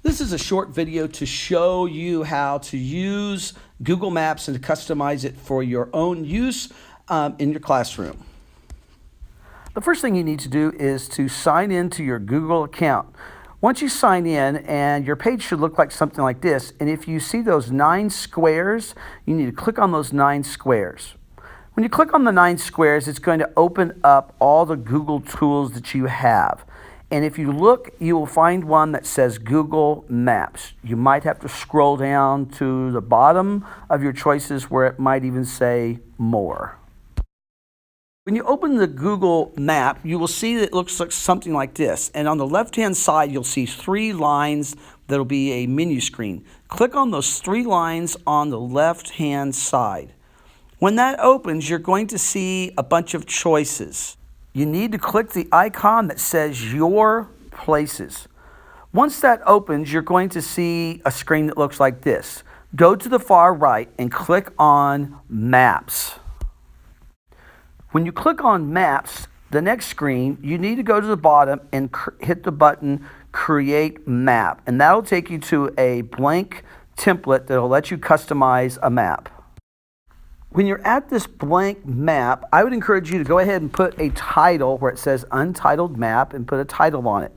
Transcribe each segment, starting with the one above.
This is a short video to show you how to use Google Maps and to customize it for your own use in your classroom. The first thing you need to do is to sign into your Google account. Once you sign in, and your page should look like something like this, and if you see those 9 squares, you need to click on those 9 squares. When you click on the 9 squares, it's going to open up all the Google tools that you have. And if you look, you will find one that says Google Maps. You might have to scroll down to the bottom of your choices where it might even say More. When you open the Google Map, you will see that it looks like something like this. And on the left-hand side, you'll see 3 lines that'll be a menu screen. Click on those 3 lines on the left-hand side. When that opens, you're going to see a bunch of choices. You need to click the icon that says Your Places. Once that opens, you're going to see a screen that looks like this. Go to the far right and click on Maps. When you click on Maps, the next screen, you need to go to the bottom and hit the button Create Map. And that'll take you to a blank template that'll let you customize a map. When you're at this blank map, I would encourage you to go ahead and put a title where it says Untitled Map and put a title on it.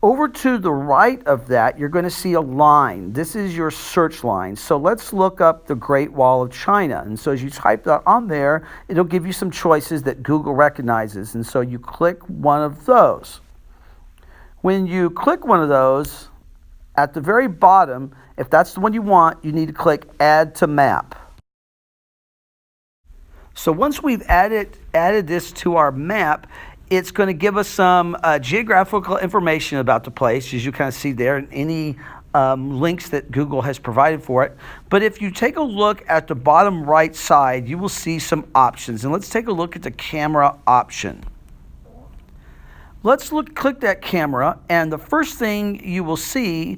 Over to the right of that, you're going to see a line. This is your search line. So let's look up the Great Wall of China. And so as you type that on there, it'll give you some choices that Google recognizes. And so you click one of those. When you click one of those, at the very bottom, if that's the one you want, you need to click Add to Map. So once we've added this to our map, it's going to give us some geographical information about the place, as you kind of see there, and any links that Google has provided for it. But if you take a look at the bottom right side, you will see some options. And let's take a look at the camera option. Let's click that camera, and the first thing you will see,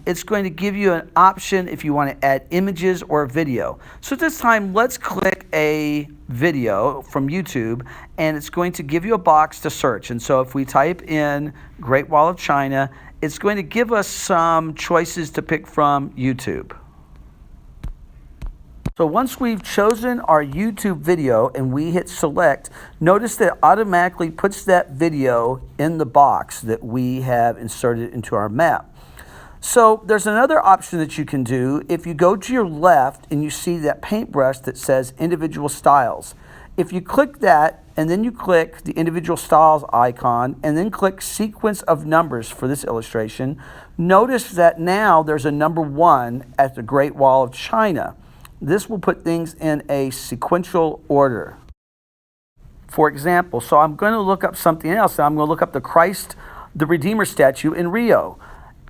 it's going to give you an option if you want to add images or video. So at this time, let's click a video from YouTube, and it's going to give you a box to search. And so if we type in Great Wall of China, it's going to give us some choices to pick from YouTube. So once we've chosen our YouTube video and we hit select, notice that it automatically puts that video in the box that we have inserted into our map. So there's another option that you can do. If you go to your left and you see that paintbrush that says individual styles, if you click that and then you click the individual styles icon and then click sequence of numbers for this illustration, notice that now there's a number 1 at the Great Wall of China. This will put things in a sequential order. For example, so I'm going to look up something else. I'm going to look up the Christ the Redeemer statue in Rio.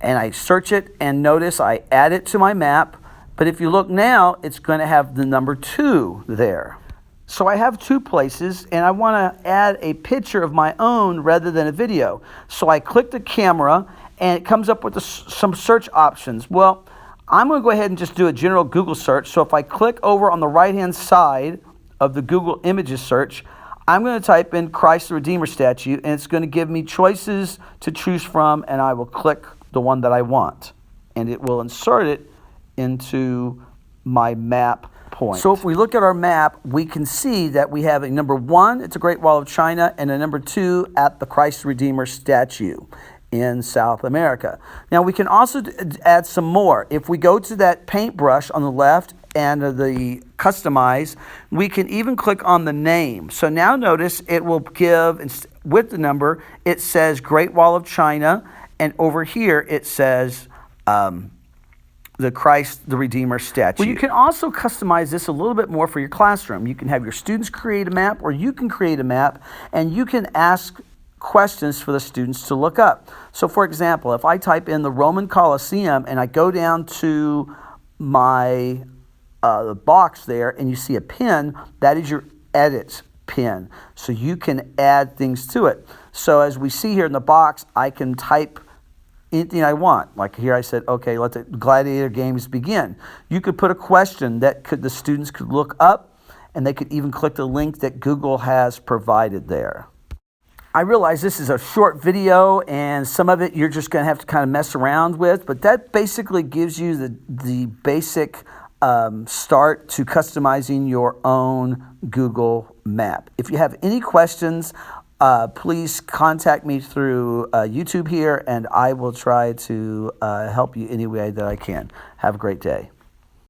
And I search it, and notice I add it to my map. But if you look now, it's going to have the number 2 there. So I have 2 places, and I want to add a picture of my own rather than a video. So I click the camera, and it comes up with some search options. Well, I'm going to go ahead and just do a general Google search. So if I click over on the right-hand side of the Google Images search, I'm going to type in Christ the Redeemer statue, and it's going to give me choices to choose from, and I will click the one that I want. And it will insert it into my map point. So if we look at our map, we can see that we have a number 1 at the Great Wall of China and a number 2 at the Christ the Redeemer statue in South America. Now we can also add some more. If we go to that paintbrush on the left and the customize, we can even click on the name. So now notice it will give, with the number, it says Great Wall of China, and over here it says the Christ the Redeemer statue. Well, you can also customize this a little bit more for your classroom. You can have your students create a map, or you can create a map and you can ask questions for the students to look up. So for example, if I type in the Roman Colosseum and I go down to my box there and you see a pin, that is your edit pin. So you can add things to it. So as we see here in the box, I can type anything I want. Like here I said, okay, let the gladiator games begin. You could put a question that the students could look up, and they could even click the link that Google has provided there. I realize this is a short video and some of it you're just going to have to kind of mess around with, but that basically gives you the basic start to customizing your own Google map. If you have any questions, please contact me through YouTube here, and I will try to help you any way that I can. Have a great day.